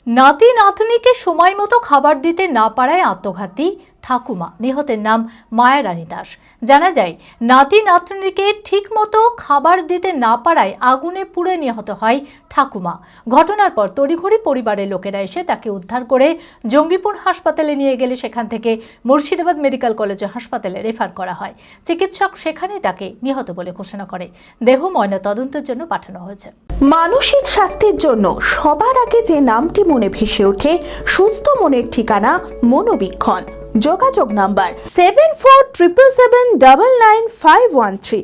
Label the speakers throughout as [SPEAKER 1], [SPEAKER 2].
[SPEAKER 1] নাতি নাতনিকে সময় মতো খাবার দিতে না পারায় আত্মঘাতী ঠাকুমা। নিহতের নাম মায়ারানী দাস। জানা যায়, নাতি নাতনিকে ঠিক মতো খাবার দিতে না পারায় আগুনে পুড়ে নিহত হয় ঠাকুমা। ঘটনার পর তড়িঘড়ি পরিবারের লোকেরা এসে তাকে উদ্ধার করে জঙ্গিপুর হাসপাতালে নিয়ে গেলে সেখান থেকে মুর্শিদাবাদ মেডিকেল কলেজ হাসপাতালে রেফার করা হয়। চিকিৎসক সেখানেই তাকে নিহত বলে ঘোষণা করে। দেহ ময়নাতদন্তের জন্য পাঠানো হয়েছে।
[SPEAKER 2] মানসিক স্বাস্থ্যের জন্য সবার আগে যে নামটি মনে ভেসে ওঠে, সুস্থ মনের ঠিকানা মনোবীক্ষণ। যোগাযোগ নাম্বার 7477799513।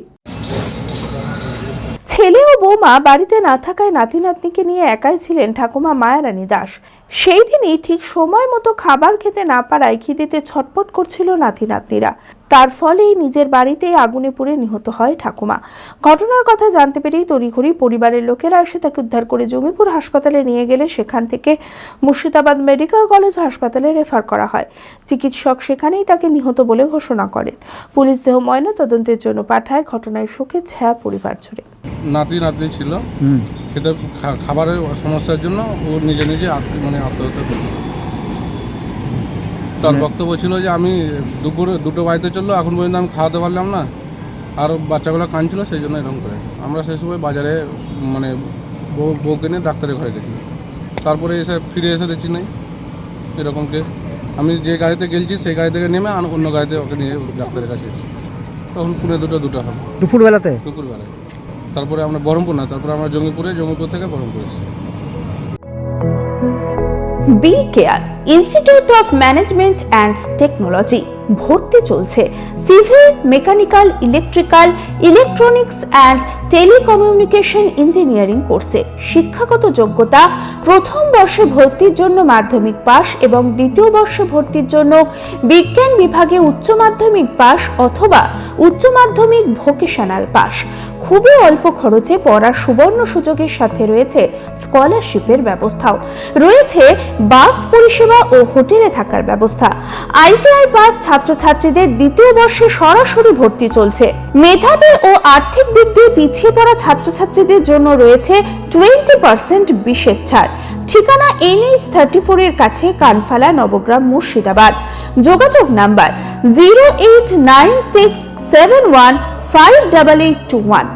[SPEAKER 2] ছেলে ও বৌমা বাড়িতে না থাকায় নাতি নাতনিকে নিয়ে একাই ছিলেন ঠাকুমা মায়ারানী দাস। সেই দিনই ঠিক সময় মতো খাবার খেতে না পারায় খিদেতে ছটপট করছিল নাতি নাতনিরা। তার ফলেই নিজের বাড়িতেই আগুনে পুড়ে নিহত হয় ঠাকুমা। ঘটনার কথা জানতে পেরেই তড়িঘড়ি পরিবারের লোকেরা এসে তাকে উদ্ধার করে জঙ্গিপুর হাসপাতালে নিয়ে গেলে সেখান থেকে মুর্শিদাবাদ মেডিকেল কলেজ হাসপাতালে রেফার করা হয়। চিকিৎসক সেখানেই তাকে নিহত বলে ঘোষণা করেন। পুলিশ দেহ ময়নাতদন্তের জন্য পাঠায়। ঘটনায় শোকের ছায়া পরিবার জুড়ে।
[SPEAKER 3] নাতি ছিল, সেটা খাবারের সমস্যার জন্য ও নিজে আত্মহত্যা করল। তার বক্তব্য ছিল যে আমি দুপুরে 2টো বাড়িতে চললো, এখন পর্যন্ত আমি খাওয়াতে পারলাম না, আর বাচ্চাগুলো কাঁদছিল, সেই জন্য এরকম করে। আমরা সেই সময় বাজারে বউকে নিয়ে ডাক্তারের ঘরে গেছি। তারপরে ফিরে এসে দেখছি নাই এরকম কেস। আমি যে গাড়িতে গেছি সেই গাড়ি থেকে নেমে অন্য গাড়িতে ওকে নিয়ে ডাক্তারের কাছে এসেছি। তখন পুনে দুটো হবে দুপুরবেলায়। তারপরে আমরা বহরমপুর তারপরে আমরা জঙ্গিপুর থেকে বহরমপুর এসেছি।
[SPEAKER 2] B Care Institute of Management and Technology ভর্তি চলছে civil, mechanical, electrical, electronics and telecommunication engineering কোর্সে। শিক্ষাগত যোগ্যতা: প্রথম বর্ষে ভর্তির জন্য মাধ্যমিক পাস এবং দ্বিতীয় বর্ষে ভর্তির জন্য বিজ্ঞান বিভাগে উচ্চ মাধ্যমিক পাস অথবা উচ্চ মাধ্যমিক ভোকেশনাল পাস। খুবই অল্প খরচে পড়ার সুবর্ণ সুযোগের সাথে রয়েছে স্কলারশিপের ব্যবস্থাও। রয়েছে বাস পরিষেবা ও হোটেলে থাকার ব্যবস্থা। আইটিআই পাস ছাত্রছাত্রীদের দ্বিতীয় বর্ষে সরাসরি ভর্তি চলছে। মেধাবী ও আর্থিক দিক দিয়ে পিছিয়ে পড়া ছাত্রছাত্রীদের জন্য রয়েছে 20% বিশেষ ছাড়। ঠিকানা NH 34 এর কাছে, কানফালা, নবগ্রাম, মুর্শিদাবাদ। যোগাযোগ নাম্বার 08967158821।